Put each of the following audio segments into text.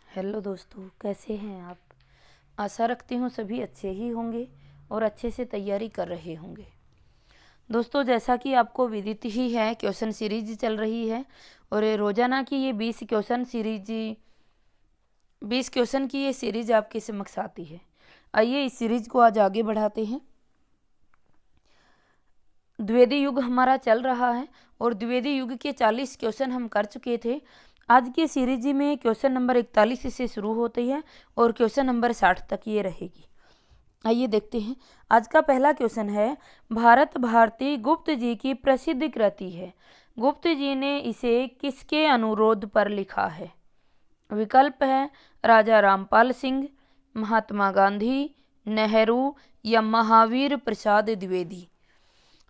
Hello दोस्तों, कैसे हैं आप। आशा रखती हूँ सभी अच्छे ही होंगे और अच्छे से तैयारी कर रहे होंगे। दोस्तों, जैसा कि आपको विदित ही है, क्वेश्चन सीरीज चल रही है और रोजाना की ये 20 क्वेश्चन की ये सीरीज आपके समक्ष आती है। आइए इस सीरीज को आज आगे बढ़ाते हैं। द्विवेदी युग हमारा चल रहा है और द्विवेदी युग के 40 क्वेश्चन हम कर चुके थे। आज की सीरीज में क्वेश्चन नंबर 41 से शुरू होती है और क्वेश्चन नंबर 60 तक ये रहेगी। आइए देखते हैं। आज का पहला क्वेश्चन है, भारत भारती गुप्त जी की प्रसिद्ध कृति है। गुप्त जी ने इसे किसके अनुरोध पर लिखा है। विकल्प है राजा रामपाल सिंह, महात्मा गांधी, नेहरू या महावीर प्रसाद द्विवेदी।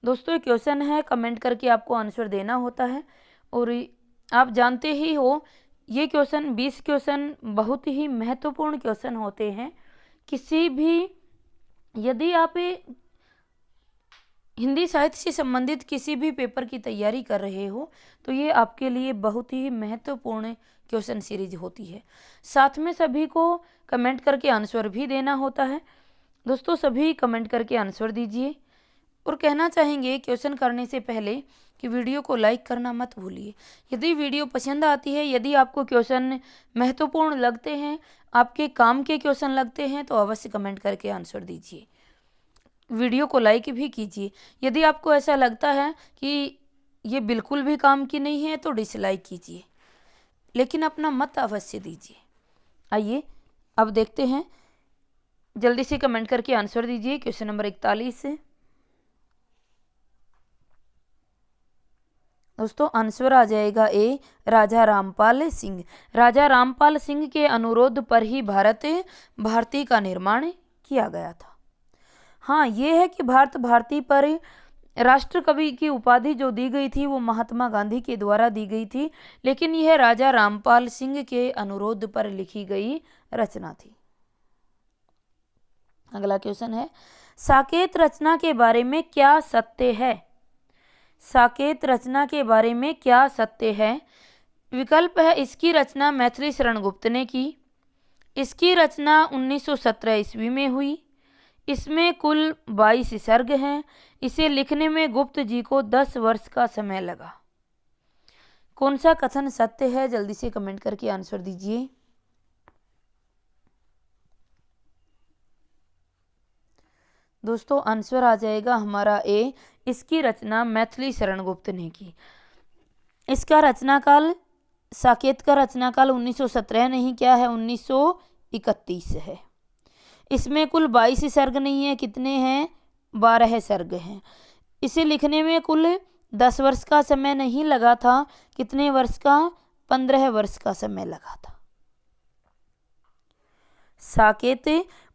दोस्तों, ये क्वेश्चन है, कमेंट करके आपको आंसर देना होता है। और आप जानते ही हो, ये क्वेश्चन 20 क्वेश्चन बहुत ही महत्वपूर्ण क्वेश्चन होते हैं। किसी भी, यदि आप हिंदी साहित्य से संबंधित किसी भी पेपर की तैयारी कर रहे हो तो ये आपके लिए बहुत ही महत्वपूर्ण क्वेश्चन सीरीज होती है। साथ में सभी को कमेंट करके आंसर भी देना होता है। दोस्तों, सभी कमेंट करके आंसर दीजिए और कहना चाहेंगे क्वेश्चन करने से पहले कि वीडियो को लाइक करना मत भूलिए। यदि वीडियो पसंद आती है, यदि आपको क्वेश्चन महत्वपूर्ण लगते हैं, आपके काम के क्वेश्चन लगते हैं, तो अवश्य कमेंट करके आंसर दीजिए। वीडियो को लाइक भी कीजिए। यदि आपको ऐसा लगता है कि ये बिल्कुल भी काम की नहीं है तो डिसलाइक कीजिए, लेकिन अपना मत अवश्य दीजिए। आइए अब देखते हैं, जल्दी से कमेंट करके आंसर दीजिए। क्वेश्चन नंबर 41 दोस्तों, आंसर आ जाएगा ए, राजा रामपाल सिंह। राजा रामपाल सिंह के अनुरोध पर ही भारत भारती का निर्माण किया गया था। हाँ, ये है कि भारत भारती पर राष्ट्र कवि की उपाधि जो दी गई थी वो महात्मा गांधी के द्वारा दी गई थी, लेकिन यह राजा रामपाल सिंह के अनुरोध पर लिखी गई रचना थी। अगला क्वेश्चन है, साकेत रचना के बारे में क्या सत्य है। साकेत रचना के बारे में क्या सत्य है। विकल्प है, इसकी रचना मैथिली शरण गुप्त ने की, इसकी रचना 1917 ईस्वी में हुई, इसमें कुल 22 सर्ग हैं, इसे लिखने में गुप्त जी को 10 वर्ष का समय लगा। कौन सा कथन सत्य है, जल्दी से कमेंट करके आंसर दीजिए। दोस्तों, आंसर आ जाएगा हमारा ए, इसकी रचना मैथिली शरण गुप्त ने की। इसका रचनाकाल, साकेत का रचनाकाल 1917 नहीं, क्या है, 1931 है। इसमें कुल 22 सर्ग नहीं है, कितने हैं, 12 सर्ग हैं। इसे लिखने में कुल 10 वर्ष का समय नहीं लगा था, कितने वर्ष का, 15 वर्ष का समय लगा था। साकेत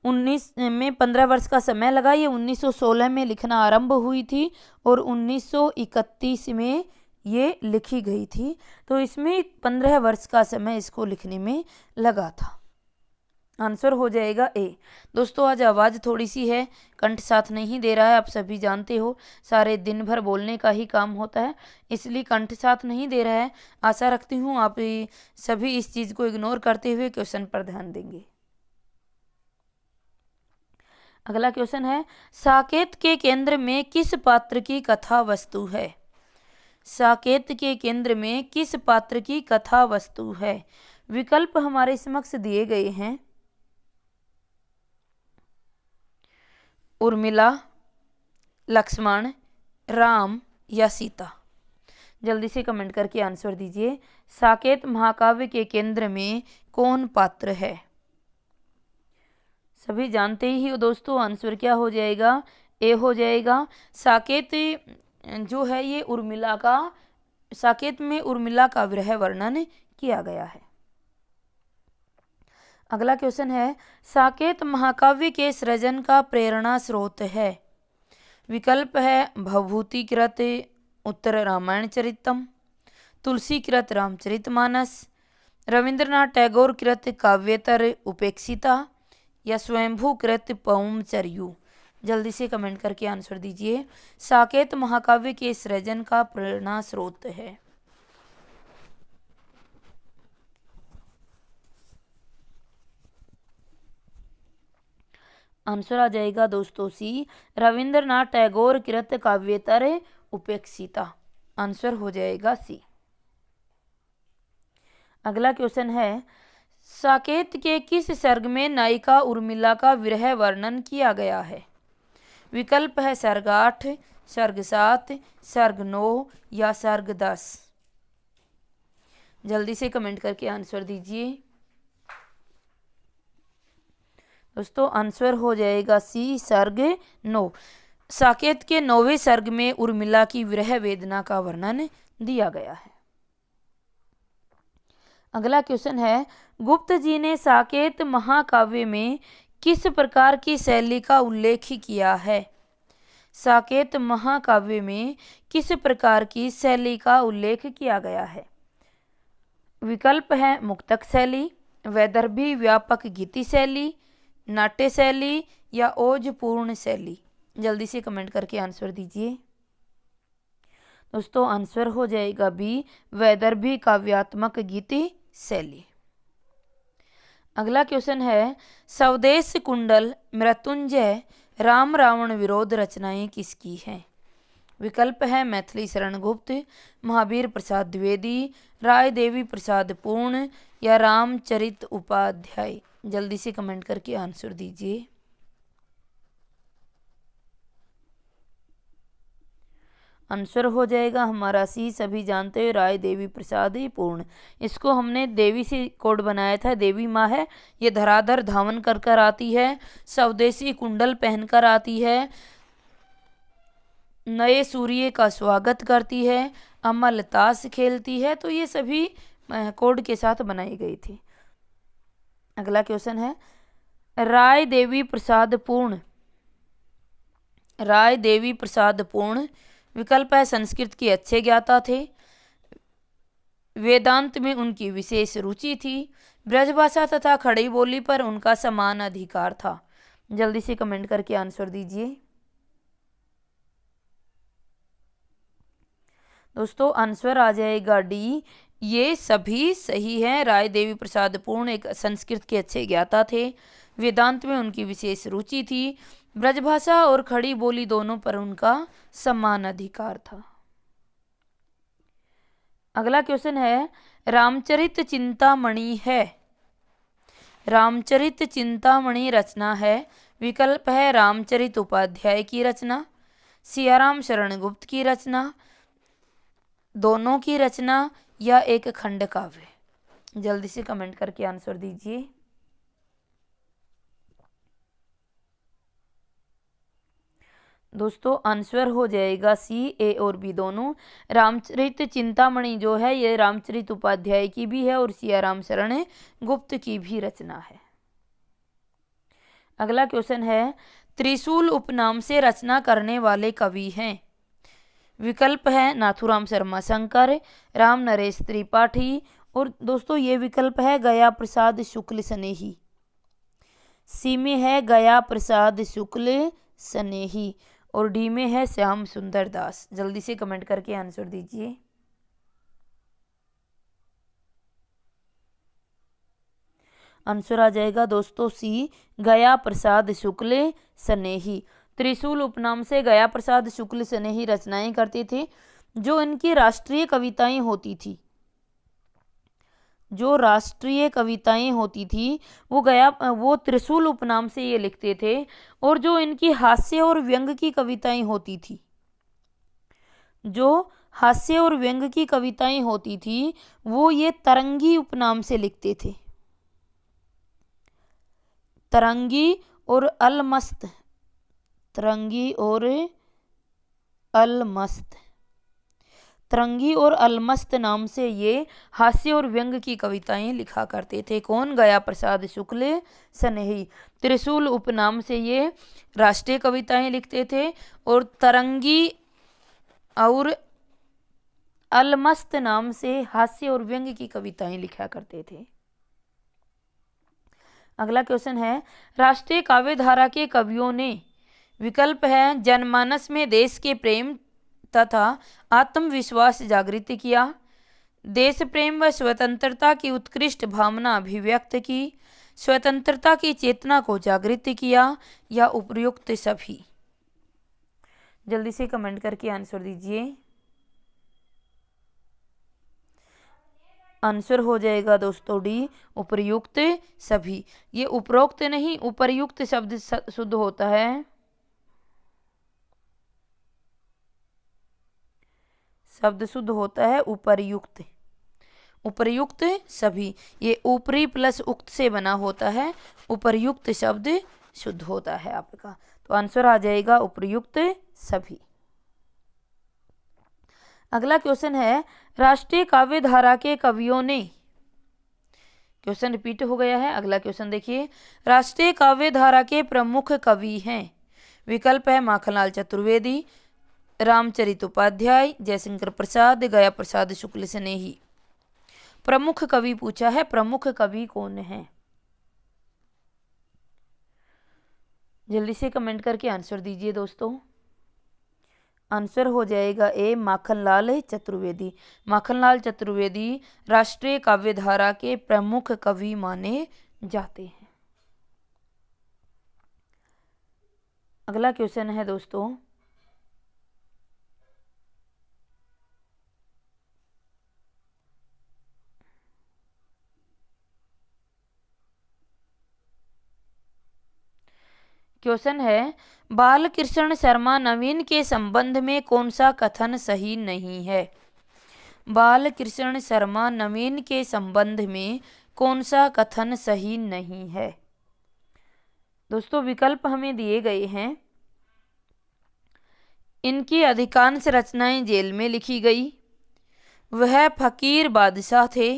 19 में 15 वर्ष का समय लगा। ये 1916 में लिखना आरंभ हुई थी और 1931 में ये लिखी गई थी, तो इसमें 15 वर्ष का समय इसको लिखने में लगा था। आंसर हो जाएगा ए। दोस्तों, आज आवाज़ थोड़ी सी है, कंठ साथ नहीं दे रहा है। आप सभी जानते हो, सारे दिन भर बोलने का ही काम होता है, इसलिए कंठ साथ नहीं दे रहा है। आशा रखती हूँ आप सभी इस चीज़ को इग्नोर करते हुए क्वेश्चन पर ध्यान देंगे। अगला क्वेश्चन है, साकेत के केंद्र में किस पात्र की कथा वस्तु है। साकेत के केंद्र में किस पात्र की कथा वस्तु है। विकल्प हमारे समक्ष दिए गए हैं, उर्मिला, लक्ष्मण, राम या सीता। जल्दी से कमेंट करके आंसर दीजिए। साकेत महाकाव्य के केंद्र में कौन पात्र है। सभी जानते ही हो दोस्तों, आंसर क्या हो जाएगा, ए हो जाएगा। साकेत जो है ये उर्मिला का, साकेत में उर्मिला का विरह वर्णन किया गया है। अगला क्वेश्चन है, साकेत महाकाव्य के सृजन का प्रेरणा स्रोत है। विकल्प है, भवभूति कृत उत्तर रामायण चरितम, तुलसी कृत रामचरितमानस, रविंद्रनाथ टैगोर कृत काव्यतर उपेक्षिता या स्वयंभू कृत पौमचर्यु। जल्दी से कमेंट करके आंसर दीजिए। साकेत महाकाव्य के सृजन का प्रेरणा स्रोत है। आंसर आ जाएगा दोस्तों सी, रविंद्रनाथ टैगोर कृत काव्येतर उपेक्षिता। आंसर हो जाएगा सी। अगला क्वेश्चन है, साकेत के किस सर्ग में नायिका उर्मिला का विरह वर्णन किया गया है? विकल्प है सर्ग 8, सर्ग 7, सर्ग 9 या सर्ग 10। जल्दी से कमेंट करके आंसर दीजिए दोस्तों। आंसर हो जाएगा सी, सर्ग 9। साकेत के 9वें सर्ग में उर्मिला की विरह वेदना का वर्णन दिया गया है। अगला क्वेश्चन है, गुप्त जी ने साकेत महाकाव्य में किस प्रकार की शैली का उल्लेख किया है? साकेत महाकाव्य में किस प्रकार की शैली का उल्लेख किया गया है? विकल्प है मुक्तक शैली, वैदर्भी व्यापक गीति शैली, नाट्य शैली या ओजपूर्ण शैली। जल्दी से कमेंट करके आंसर दीजिए दोस्तों। आंसर हो जाएगा बी, वैदर्भी काव्यात्मक गीति शैली। अगला क्वेश्चन है, स्वदेश कुंडल, मृत्युंजय, राम रावण विरोध रचनाएं किसकी हैं? विकल्प है मैथिली शरण गुप्त, महावीर प्रसाद द्विवेदी, राय देवी प्रसाद पूर्ण या रामचरित उपाध्याय। जल्दी से कमेंट करके आंसर दीजिए। आंसर हो जाएगा हमारा सी, सभी जानते हैं राय देवी प्रसाद पूर्ण। इसको हमने देवी से कोड बनाया था, देवी माँ है ये, धराधर धावन कर कर आती है, स्वदेशी कुंडल पहनकर आती है, नए सूर्य का स्वागत करती है, अमल ताश खेलती है। तो ये सभी कोड के साथ बनाई गई थी। अगला क्वेश्चन है, राय देवी प्रसाद पूर्ण, राय देवी प्रसाद पूर्ण विकल्प है संस्कृत के अच्छे ज्ञाता थे, वेदांत में उनकी विशेष रुचि थी, ब्रजभाषा तथा खड़ी बोली पर उनका समान अधिकार था। जल्दी से कमेंट करके आंसर दीजिए दोस्तों। आंसर आ जाएगा डी, ये सभी सही हैं। राय देवी प्रसाद पूर्ण एक संस्कृत के अच्छे ज्ञाता थे, वेदांत में उनकी विशेष रुचि थी, ब्रजभाषा और खड़ी बोली दोनों पर उनका समान अधिकार था। अगला क्वेश्चन है, रामचरित चिंतामणि है, रामचरित चिंतामणि रचना है। विकल्प है रामचरित उपाध्याय की रचना, सियाराम शरण गुप्त की रचना, दोनों की रचना या एक खंड काव्य। जल्दी से कमेंट करके आंसर दीजिए। दोस्तों आंसर हो जाएगा सी, ए और बी दोनों। रामचरित चिंतामणि जो है ये रामचरित उपाध्याय की भी है और सियाराम शरण गुप्त की भी रचना है। अगला क्वेश्चन है, त्रिशूल उपनाम से रचना करने वाले कवि हैं। विकल्प है नाथुराम शर्मा शंकर, राम नरेश त्रिपाठी और दोस्तों ये विकल्प है गया प्रसाद शुक्ल स्नेही। सी में है गया प्रसाद शुक्ल स्नेही और डी में है श्याम सुंदर दास। जल्दी से कमेंट करके आंसर दीजिए। आंसर आ जाएगा दोस्तों सी, गया प्रसाद शुक्ल स्नेही। त्रिशूल उपनाम से गया प्रसाद शुक्ल स्नेही रचनाएं करते थे। जो इनकी राष्ट्रीय कविताएं होती थी, जो राष्ट्रीय कविताएं होती थी वो त्रिशूल उपनाम से ये लिखते थे। और जो इनकी हास्य और व्यंग की कविताएं होती थी, जो हास्य और व्यंग की कविताएं होती थी वो ये तरंगी उपनाम से लिखते थे। तरंगी और अलमस्त, तरंगी और अलमस्त, तरंगी और अलमस्त नाम से ये हास्य और व्यंग की कविताएं लिखा करते थे। कौन? गया प्रसाद शुक्ल स्नेही। त्रिशूल उपनाम से ये राष्ट्रीय कविताएं लिखते थे और तरंगी और अलमस्त नाम से हास्य और व्यंग की कविताएं लिखा करते थे। अगला क्वेश्चन है, राष्ट्रीय काव्य धारा के कवियों ने, विकल्प है जनमानस में देश के प्रेम तथा आत्मविश्वास जागृत किया, देश प्रेम व स्वतंत्रता की उत्कृष्ट भावना अभिव्यक्त की, स्वतंत्रता की चेतना को जागृत किया या उपर्युक्त सभी? जल्दी से कमेंट करके आंसर दीजिए। आंसर हो जाएगा दोस्तों डी, उपर्युक्त सभी। ये उपरोक्त नहीं, उपर्युक्त शब्द शुद्ध होता है। शब्द शुद्ध होता है उपर्युक्त। उपर्युक्त सभी, ये ऊपरी प्लस उक्त से बना होता है। उपर्युक्त शब्द शुद्ध होता है आपका, तो आंसर आ जाएगा उपर्युक्त सभी। अगला क्वेश्चन है, राष्ट्रीय काव्य धारा के कवियों ने, क्वेश्चन रिपीट हो गया है। अगला क्वेश्चन देखिए, राष्ट्रीय काव्य धारा के प्रमुख कवि हैं। विकल्प है माखनलाल चतुर्वेदी, रामचरित उपाध्याय, जयशंकर प्रसाद, गया प्रसाद शुक्ल स्नेही। प्रमुख कवि पूछा है, प्रमुख कवि कौन है? जल्दी से कमेंट करके आंसर दीजिए दोस्तों। आंसर हो जाएगा ए, माखनलाल चतुर्वेदी। माखनलाल चतुर्वेदी राष्ट्रीय काव्य धारा के प्रमुख कवि माने जाते हैं। अगला क्वेश्चन है दोस्तों, क्वेश्चन है, बालकृष्ण शर्मा नवीन के संबंध में कौन सा कथन सही नहीं है? बालकृष्ण शर्मा नवीन के संबंध में कौन सा कथन सही नहीं है? दोस्तों विकल्प हमें दिए गए हैं। इनकी अधिकांश रचनाएं जेल में लिखी गई, वह फकीर बादशाह थे,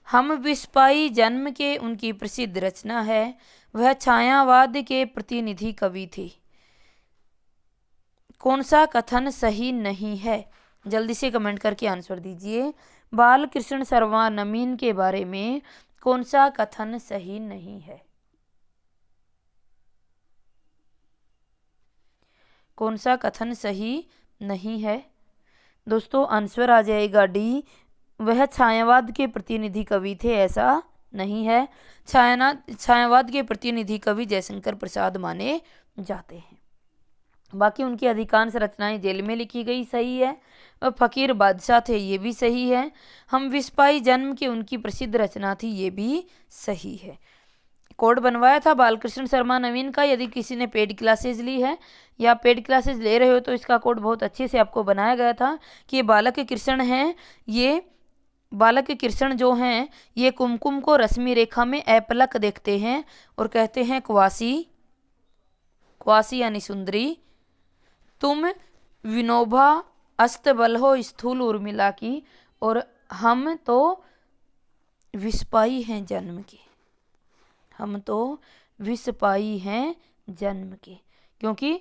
हम विस्पाई जन्म के उनकी प्रसिद्ध रचना है, वह छायावाद के प्रतिनिधि कवि थे। कौन सा कथन सही नहीं है? जल्दी से कमेंट करके आंसर दीजिए। बालकृष्ण शर्मा नवीन के बारे में कौन सा कथन सही नहीं है? कौन सा कथन सही नहीं है? दोस्तों आंसर आ जाएगा डी, वह छायावाद के प्रतिनिधि कवि थे। ऐसा नहीं है, छायावाद के प्रतिनिधि कवि जयशंकर प्रसाद माने जाते हैं। बाकी उनकी अधिकांश रचनाएं जेल में लिखी गई, सही है। और फकीर बादशाह थे, ये भी सही है। हम विस्पाई जन्म की उनकी प्रसिद्ध रचना थी, ये भी सही है। कोड बनवाया था बालकृष्ण शर्मा नवीन का। यदि किसी ने पेड क्लासेज ली है या पेड क्लासेज ले रहे हो तो इसका कोड बहुत अच्छे से आपको बनाया गया था कि ये बालक कृष्ण हैं, ये बालक कृष्ण जो हैं ये कुमकुम को रश्मि रेखा में अपलक देखते हैं और कहते हैं क्वासी, क्वासी यानी सुंदरी, तुम विनोबा अस्तबल हो स्थूल उर्मिला की, और हम तो विस्पाई हैं जन्म के, हम तो विस्पाई हैं जन्म के। क्योंकि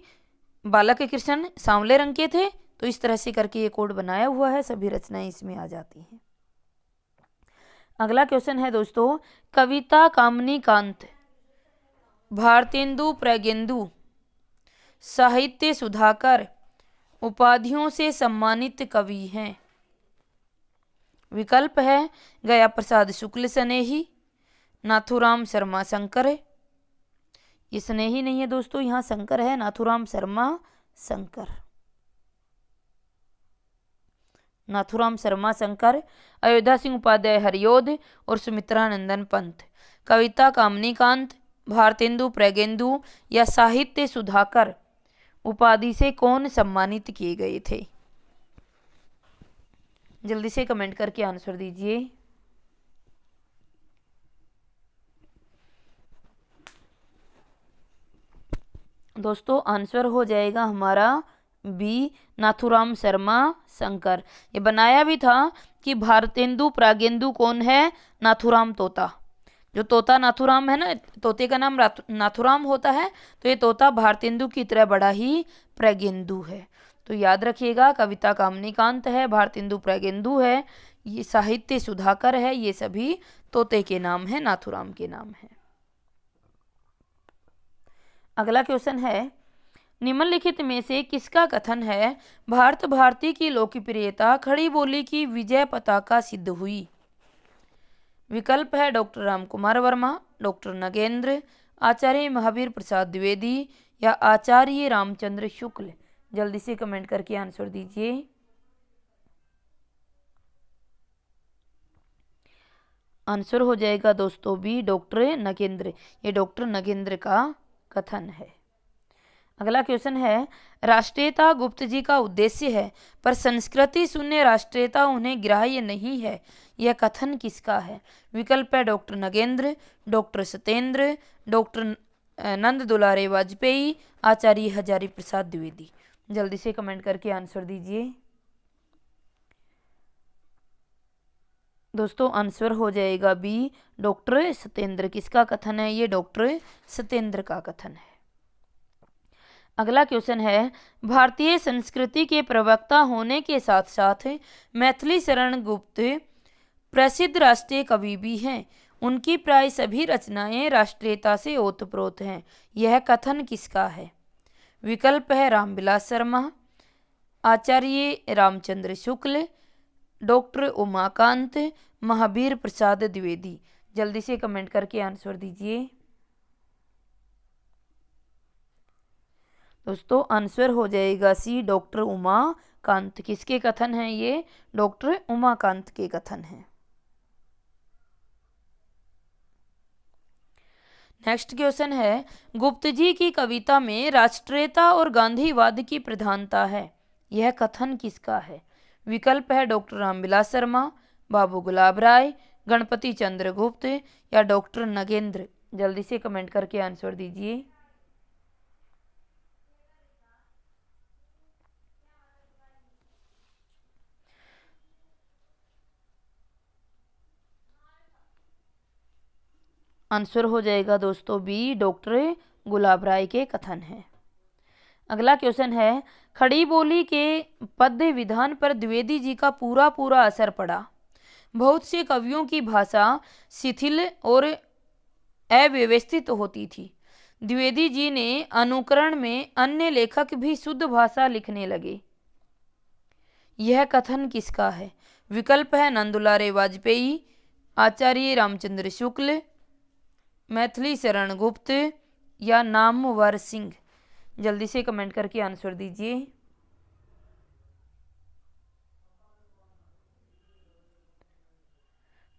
बालक कृष्ण सांवले रंग के थे, तो इस तरह से करके ये कोड बनाया हुआ है, सभी रचनाएं इसमें आ जाती हैं। अगला क्वेश्चन है दोस्तों, कविता कामनी कांत भारतेंदु प्रगेंदु साहित्य सुधाकर उपाधियों से सम्मानित कवि हैं। विकल्प है गया प्रसाद शुक्ल स्नेही, नाथुराम शर्मा शंकर। ये स्नेही नहीं है दोस्तों, यहाँ शंकर है, नाथुराम शर्मा शंकर, नाथुराम शर्मा शंकर, अयोध्या सिंह उपाध्याय हरियोध और सुमित्रा नंदन पंत। कविता कामनीकांत, भारतेंदु प्रगेंदु या साहित्य सुधाकर उपाधि से कौन सम्मानित किए गए थे? जल्दी से कमेंट करके आंसर दीजिए। दोस्तों आंसर हो जाएगा हमारा बी, नाथुराम शर्मा शंकर। ये बनाया भी था कि भारतेंदु प्रागेंदु कौन है? नाथुराम तोता। जो तोता नाथुराम है ना, तोते का नाम नाथुराम होता है, तो ये तोता भारतेंदु की तरह बड़ा ही प्रगेंदु है। तो याद रखिएगा, कविता कामनीकांत है, भारतेंदु प्रगेंदु है, ये साहित्य सुधाकर है, ये सभी तोते के नाम है, नाथुराम के नाम है। अगला क्वेश्चन है, निम्नलिखित में से किसका कथन है भारत भारती की लोकप्रियता खड़ी बोली की विजय पताका सिद्ध हुई? विकल्प है डॉक्टर रामकुमार वर्मा, डॉक्टर नगेंद्र, आचार्य महावीर प्रसाद द्विवेदी या आचार्य रामचंद्र शुक्ल। जल्दी से कमेंट करके आंसर दीजिए। आंसर हो जाएगा दोस्तों बी, डॉक्टर नगेंद्र। ये डॉक्टर नगेंद्र का कथन है। अगला क्वेश्चन है, राष्ट्रीयता गुप्त जी का उद्देश्य है पर संस्कृति शून्य राष्ट्रीयता उन्हें ग्राह्य नहीं है, यह कथन किसका है? विकल्प है doctor Nagendra, doctor Satyendra, doctor Nand Dulare Vajpayee, आचार्य हजारी प्रसाद द्विवेदी। जल्दी से कमेंट करके आंसर दीजिए। दोस्तों आंसर हो जाएगा बी, डॉक्टर सत्येंद्र। किसका कथन है? ये डॉक्टर सत्येंद्र का कथन है। अगला क्वेश्चन है, भारतीय संस्कृति के प्रवक्ता होने के साथ साथ मैथिली शरण गुप्त प्रसिद्ध राष्ट्रीय कवि भी हैं। उनकी प्राय सभी रचनाएं राष्ट्रीयता से ओतप्रोत हैं, यह कथन किसका है? विकल्प है रामविलास शर्मा, आचार्य रामचंद्र शुक्ल, डॉक्टर उमाकांत, महावीर प्रसाद द्विवेदी। जल्दी से कमेंट करके आंसर दीजिए। दोस्तों आंसर हो जाएगा सी, डॉक्टर उमाकांत। किसके कथन हैं ये? डॉक्टर उमाकांत के कथन हैं। नेक्स्ट क्वेश्चन है, गुप्त जी की कविता में राष्ट्रीयता और गांधीवाद की प्रधानता है, यह कथन किसका है? विकल्प है डॉक्टर रामविलास शर्मा, बाबू गुलाब राय, गणपति चंद्र गुप्त या डॉक्टर नगेंद्र। जल्दी से कमेंट करके आंसर दीजिए। आंसर हो जाएगा दोस्तों बी, डॉक्टर गुलाब राय के कथन है। अगला क्वेश्चन है, खड़ी बोली के पद्य विधान पर द्विवेदी जी का पूरा पूरा असर पड़ा। बहुत से कवियों की भाषा शिथिल और अव्यवस्थित होती थी। द्विवेदी जी ने अनुकरण में अन्य लेखक भी शुद्ध भाषा लिखने लगे, यह कथन किसका है? विकल्प है नंदुलारे वाजपेयी, आचार्य रामचंद्र शुक्ल, मैथिली शरण गुप्त या नामवर सिंह। जल्दी से कमेंट करके आंसर दीजिए।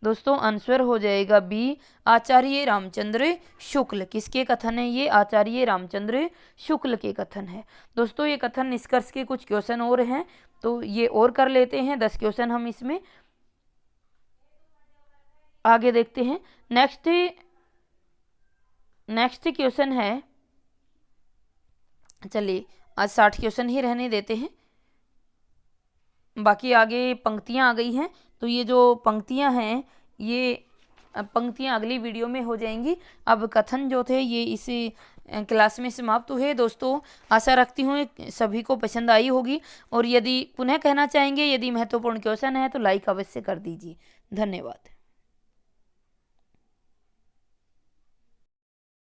दोस्तों आंसर हो जाएगा बी, आचार्य रामचंद्र शुक्ल। किसके कथन है ये? आचार्य रामचंद्र शुक्ल के कथन है। दोस्तों ये कथन निष्कर्ष के कुछ क्वेश्चन और हैं, तो ये और कर लेते हैं। 10 क्वेश्चन हम इसमें आगे देखते हैं। नेक्स्ट क्वेश्चन है, चलिए आज 60 क्वेश्चन ही रहने देते हैं, बाकी आगे पंक्तियां आ गई हैं, तो ये जो पंक्तियां हैं ये पंक्तियां अगली वीडियो में हो जाएंगी। अब कथन जो थे ये इस क्लास में समाप्त हुए। दोस्तों आशा रखती हूँ सभी को पसंद आई होगी, और यदि पुनः कहना चाहेंगे यदि महत्वपूर्ण क्वेश्चन है तो लाइक अवश्य कर दीजिए। धन्यवाद।